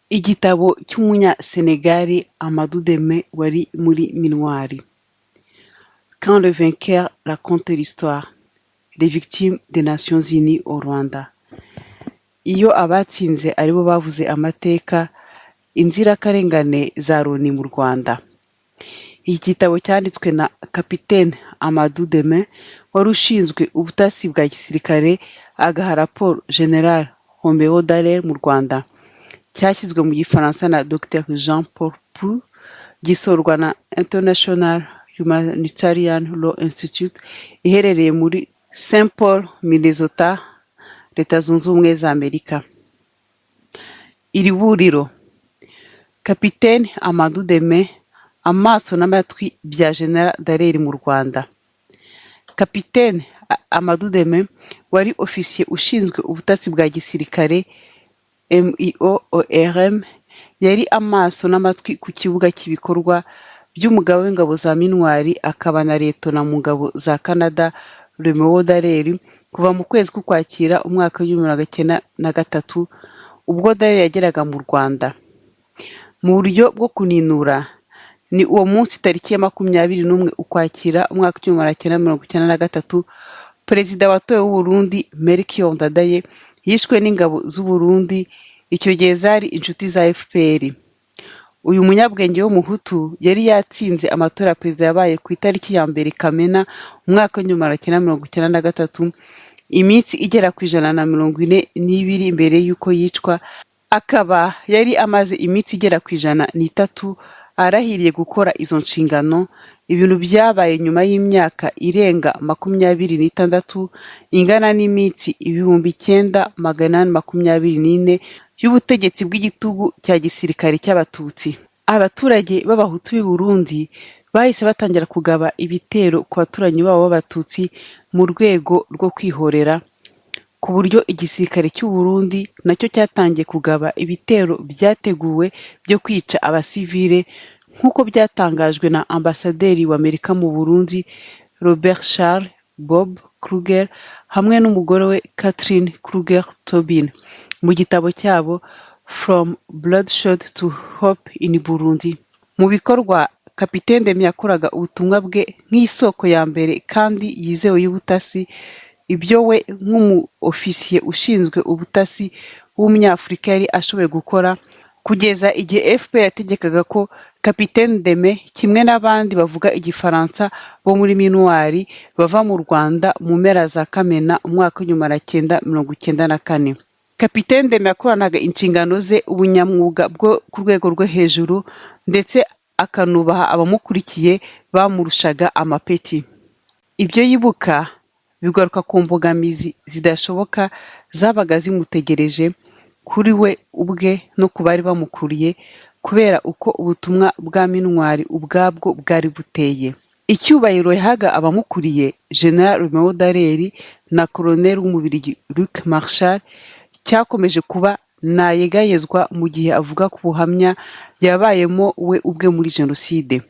Igitabo cy'umunya-Sénégal Amadou Deme wari muri Minuar. Quand le vainqueur raconte l'histoire, les victimes des Nations Unies au Rwanda. Iyo abatsinze aribo bavuze amateka, inzirakarengane za Loni mu Rwanda. Iki gitabo cyanditswe na Kapiteni Amadou Deme wari ushinzwe ubutasi bwa gisirikare agaha raporo General Romeo Dallaire mu Rwanda. Cyashyizwe mu Gifaransa na Dr Jean Paul Pou, gisorwa na International Humanitarian Law Institute iherereye muri St Paul, Minnesota, Leta Zunze Ubumwe za Amerika. Iri buriro: Kapiteni Amadou Deme, amaso n'amatwi bya General Dallaire mu Rwanda. Kapiteni Amadou Deme wari ofisiye ushinzwe ubutasi bwa gisirikare MIORM, yari amaso n'amatwi ku kibuga cy'ibikorwa by'umugaba w'ingabo za Minuar akaba na Liyetona mu ngabo za Canada Romeo Dallaire kuva mu kwezi k'Ukwakira umwaka w'1993 ubwo Dallaire yageraga mu Rwanda. Mu buryo bwo kuninura, ni uwo munsi tariki ya 21 Ukwakira umwaka w'1993 Perezida watowe w'u Burundi Melchior Ndadaye yishwe n'ingabo z'u Burundi, icyo gihe zari inshuti za FPR. Uyu munyabwenge w'umuhutu yari yatsinze amatora ya perezida yabaye ku itariki ya 2 Kamena umwaka w'1993, iminsi igera ku 142 imbere y'uko yicwa. Akaba yari amaze iminsi igera ku 103 arahiriye gukora izo nshingano. Ibintu byabaye nyuma y'imyaka irenga 26 ingana n'iminsi 9824 y'ubutegetsi bw'igitugu cya gisirikare cy'abatutsi. Abaturage b'abahutu b'i Burundi bahise batangira kugaba ibitero ku baturanyi babo b'abatutsi mu rwego rwo kwihorera, ku buryo igisirikare cy'u Burundi nacyo cyatangiye kugaba ibitero byateguwe byo kwica abasivile, nk'uko byatangajwe na ambasaderi w'Amerika mu Burundi Robert Charles Bob Kruger hamwe n'umugore we Catherine Kruger Tobin mu gitabo cyabo From Bloodshed to Hope in Burundi. Mu bikorwa, Kapiteni Deme yakoraga ubutumwa bwe nk'isoko ya mbere kandi yizewe y'ubutasi, ibyo we nk'umu-ofisiye ushinzwe ubutasi w'umunyafurika yari ashoboye gukora, kugeza igihe FPR yategekaga ko Kapiteni Deme kimwe n'abandi bavuga igifaransa bo muri Minuar bava mu Rwanda mu mpera za Kamena umwaka w'1994. Kapiteni Deme yakoranaga inshingano ze ubunyamwuga bwo ku rwego rwo hejuru, ndetse akanubaha abamukurikiye bamurushaga amapeti. Ibyo yibuka bigaruka ku mbogamizi zidashoboka zabaga zimutegereje kuri we ubwe no ku bari bamukuriye, kubera uko ubutumwa bwa Minuar ubwabwo bwari buteye. Icyubahiro yahaga abamukuriye General Romeo Dallaire na Colonel w'Umubiligi Luc Marchal cyakomeje kuba ntayegayezwa mu gihe avuga ku buhamya yabayemo we ubwe muri Jenoside.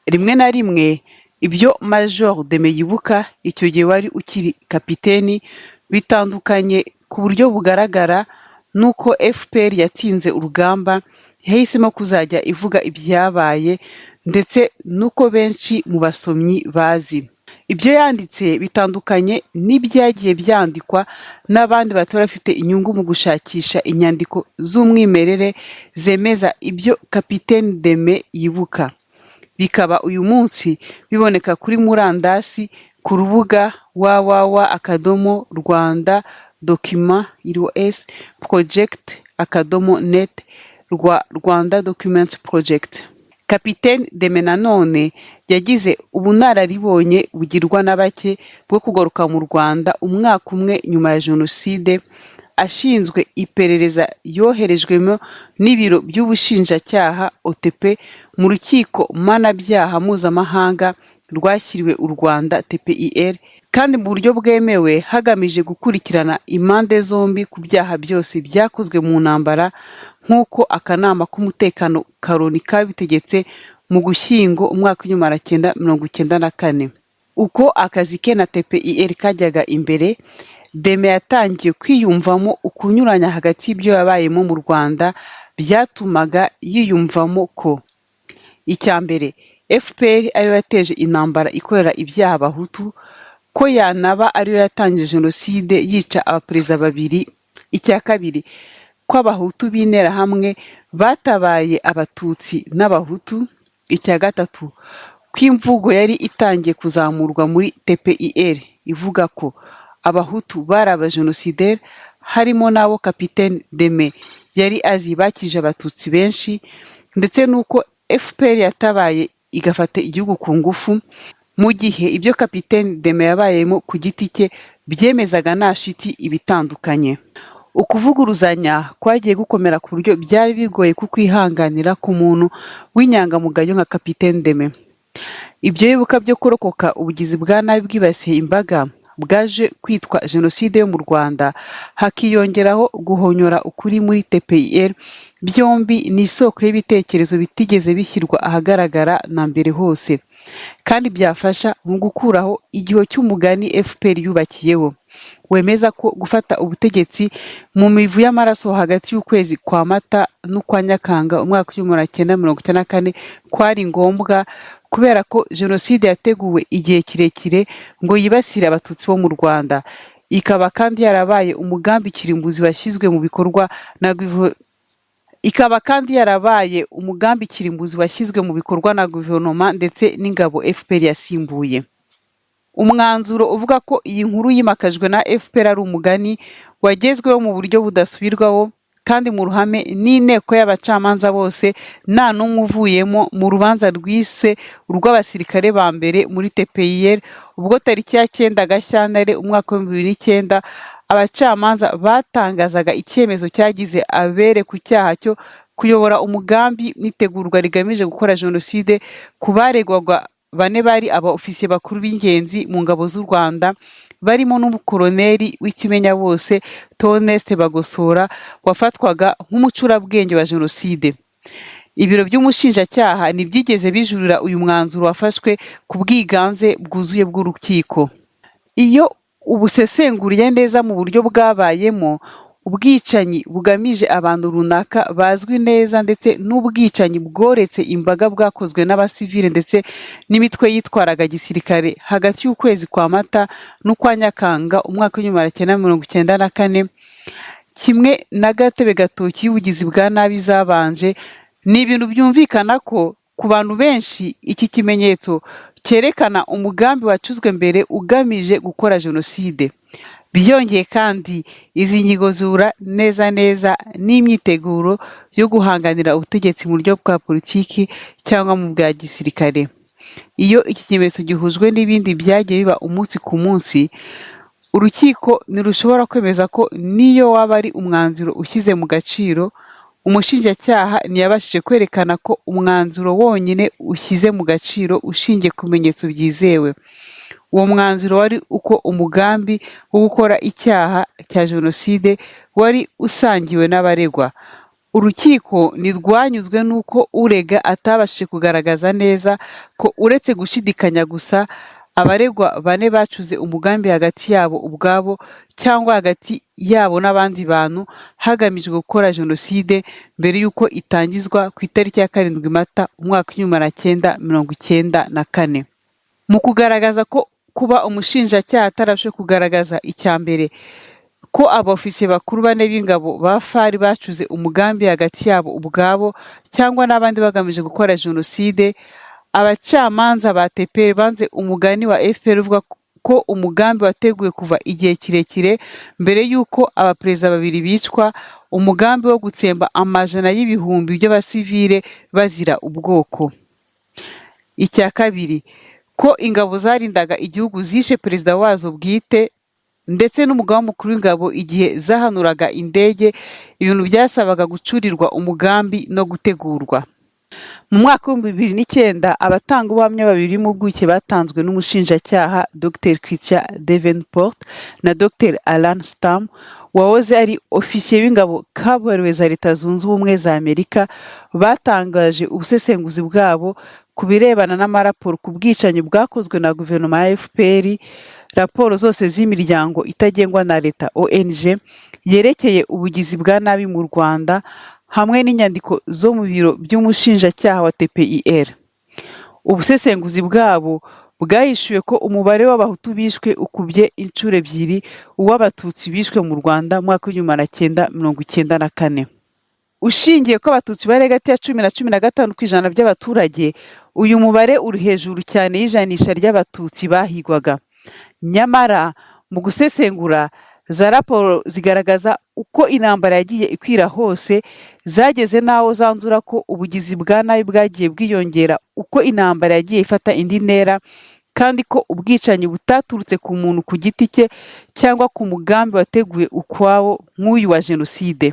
Rimwe na rimwe ibyo Major Deme yibuka icyo gihe wari ukiri kapiteni bitandukanye ku buryo bugaragara nuko FPR yatsinze urugamba, yahisemo kuzajya ivuga ibyabaye, ndetse nuko benshi mu basomyi bazi. Ibyo yanditse bitandukanye n'ibyagiye byandikwa n'abandi batari bafite inyungu mu gushakisha inyandiko z'umwimerere zemeza ibyo Kapiteni Deme yibuka. Bikaba uyu munsi biboneka kuri murandasi ku rubuga www.rwanda-document-project.net rwa Rwanda Documents Project. Kapiteni Deme nanone yagize ubunararibonye bugirwa na bake bwo kugaruka mu Rwanda umwaka umwe nyuma ya Jenoside, ashinzwe iperereza yoherejwemo n'ibiro by'ubushinjacyaha OTP mu rukiko mpanabyaha mpuzamahanga rwashyiriwe u Rwanda TPIR, kandi mu buryo bwemewe hagamije gukurikirana impande zombi ku byaha byose byakozwe mu ntambara, nk'uko akanama k'umutekano ka Loni kabitegetse mu Gushyingo umwaka w'1994. Uko akazi ke na TPIR kajyaga imbere, Deme yatangiye kwiyumvamo ukunyuranya hagati y'ibyo yabayemo mu Rwanda byatumaga yiyumvamo ko icya mbere FPR ariyo yateje intambara ikorera ibyaha abahutu, ko yanaba ariyo yatangije jenoside yica abaperezida babiri. Icya kabiri ko abahutu b'interahamwe batabaye abatutsi n'abahutu. Icya gatatu ko imvugo yari itangiye kuzamurwa muri TPIR ivuga ko abahutu bari abajenosideri, harimo n'abo Kapiteni Deme yari azi bakije abatutsi benshi, ndetse n'uko FPR yatabaye igafata igihugu ku ngufu, mu gihe ibyo Kapiteni Deme yabayemo ku giti cye byemezaga nta shiti ibitandukanye. Ukuvuguruzanya kwagiye gukomera ku buryo byari bigoye kukwihanganira ku muntu w'inyangamugayo nka Kapiteni Deme. Ibyo yibuka byo kurokoka ubugizi bwa nabi bwibasiye imbaga bwaje kwitwa jenoside yo mu Rwanda, hakiyongeraho guhonyora ukuri muri TPIR. Byombi ni isoko y'ibitekerezo bitigeze bishyirwa ahagaragara na mbere hose, kandi byafasha mu gukuraho igiho cy'umugani FPR yubakiyeho, wemeza ko gufata ubutegetsi mu mivu y'amaraso hagati y'ukwezi kwa Mata n'ukwa Nyakanga umwaka w'1994 kwari ngombwa, kubera ko jenoside yateguwe igihe kirekire ngo yibasire abatutsi bo mu Rwanda, ikaba kandi yarabaye umugambi kirimbuzi washyizwe mu bikorwa na guverinoma ndetse n'ingabo FPR yasimbuye. Umwanzuro uvuga ko iyi nkuru yimakajwe na FPR ari umugani wagezweho mu buryo budasubirwaho kandi mu ruhame n'inteko y'abacamanza bose, nta n'umwe uvuyemo mu rubanza rwise urw'abasirikare ba mbere muri TPIR, ubwo tariki ya 9 Gashyantare umwaka wa 2009 abacamanza batangazaga icyemezo cyagize abere ku cyaha cyo kuyobora umugambi n'itegurwa rigamije gukora jenoside ku baregwaga bane bari abaofisiye bakuru b'ingenzi mu ngabo z'u Rwanda, barimo n'umukoloneli w'ikimenya bose Toneste Bagosora wafatwaga nk'umucurabwenge wa jenoside. Ibiro by'umushinjacyaha ntibyigeze bijurira uyu mwanzuro wafashwe ku bwiganze bwuzuye bw'urukiko. Iyo ubusesenguriye neza mu buryo bwabayemo, ubwicanyi bugamije abantu runaka bazwi neza ndetse n'ubwicanyi bworetse imbaga bwakozwe n'abasivile ndetse n'imitwe yitwaraga gisirikare hagati y'ukwezi kwa Mata n'ukwa Nyakanga umwaka w'1994, kimwe n'agatebe gatoki y'ubugizi bwa nabi zabanje, ni ibintu byumvikana ko ku bantu benshi iki kimenyetso cyerekana umugambi wacuzwe mbere ugamije gukora jenoside. Byongeye kandi izi nyigo zura neza n'imyiteguro yo guhanganira ubutegetsi mu buryo bwa politiki cyangwa mu bwa gisirikare. Iyo iki kimenyetso gihujwe n'ibindi byagiye biba umunsi ku munsi, urukiko ntirushobora kwemeza ko niyo waba ari umwanzuro ushyize mu gaciro, umushinjacyaha ntiyabashije kwerekana ko umwanzuro wonyine ushyize mu gaciro ushingiye ku bimenyetso byizewe. Uwo mwanzuro wari uko umugambi wo gukora icyaha cya jenoside wari usangiwe n'abaregwa. Urukiko ntirwanyuzwe n'uko urega atabashije kugaragaza neza ko uretse gushidikanya gusa, abaregwa bane bacuze umugambi hagati yabo ubwabo cyangwa hagati yabo n'abandi bantu hagamijwe gukora jenoside mbere y'uko itangizwa ku itariki ya 7 Mata umwaka w'1994. Mu kugaragaza ko kuba umushinjacyaha atarashoboye kugaragaza icya mbere ko abaofisiye bakuru bane b'ingabo ba FARI bacuze umugambi hagati yabo ubwabo cyangwa n'abandi bagamije gukora jenoside, abacamanza ba TPR banze umugani wa FPR uvuga ko umugambi wateguwe kuva igihe kirekire mbere y'uko abaperezida babiri bicwa, umugambi wo gutsemba amajana y'ibihumbi by'abasivile bazira ubwoko. Icya kabiri, ko ingabo zarindaga igihugu zishe perezida wazo bwite ndetse n'umugaba mukuru w'ingabo igihe zahanuraga indege, ibintu byasabaga gucurirwa umugambi no gutegurwa. Mu mwaka wa 2009 abatanga ubuhamya babiri mu bwuke batanzwe n'umushinjacyaha Dr Christian Davenport na Dr Alan Stam, wahoze ari ofisiye w'ingabo kabuhariwe za Leta Zunze Ubumwe za Amerika, batangaje ubusesenguzi bwabo ku birebana n'amaraporo ku bwicanyi bwakozwe na guverinoma ya FPR, raporo zose z'imiryango itagengwa na leta ONG yerekeye ubugizi bwa nabi mu Rwanda, hamwe n'inyandiko zo mu biro by'umushinjacyaha wa TPIR. Ubusesenguzi bwabo bwahishuye ko umubare w'abahutu bishwe ukubye inshuro ebyiri uw'abatutsi bishwe mu Rwanda mu mwaka w'1994. Ushingiye ko abatutsi bari hagati ya 10 na 15% by'abaturage, uyu mubare uri hejuru cyane y'ijanisha ry'abatutsi bahigwaga. Nyamara mu gusesengura, za raporo zigaragaza uko intambara yagiye ikwira hose, zageze n'aho zanzura ko ubugizi bwa nabi bwagiye bwiyongera uko intambara yagiye ifata indi ntera, kandi ko ubwicanyi butaturutse ku muntu ku giti cye cyangwa ku mugambi wateguye ukwawo nk'uyu wa jenoside.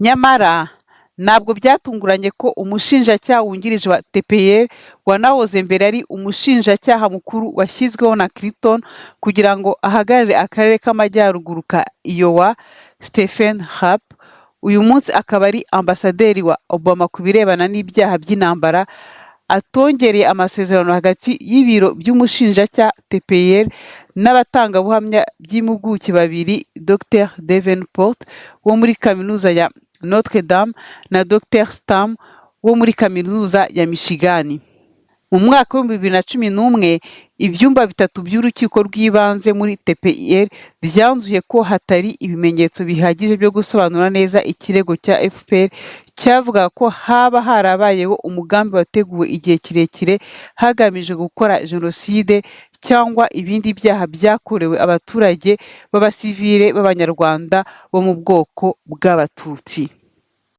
Nyamara ntabwo byatunguranye ko umushinjacyaha wungirije wa TPIR wanahoze mbere ari umushinjacyaha mukuru washyizweho na Clinton kugira ngo ahagarare akarere k'amajyaruguru ka Iowa, Stephen Rapp, uyu munsi akaba ari ambasaderi wa Obama ku birebana n'ibyaha by'intambara, atongereye amasezerano hagati y'ibiro by'umushinjacyaha TPIR n'abatangabuhamya by'impuguke babiri, Dr Davenport wo muri kaminuza ya Notre Dame na Dr Stam wo muri kaminuza ya Michigan. Mu mwaka wa 2011, ibyumba bitatu by'urukiko rw'ibanze muri TPIR byanzuye ko hatari ibimenyetso bihagije byo gusobanura neza ikirego cya FPR cyavuga ko haba harabayeho umugambi wateguwe igihe kirekire hagamijwe gukora jenoside cyangwa ibindi byaha byakorewe abaturage b'abasivile b'Abanyarwanda bo mu bwoko bw'Abatutsi.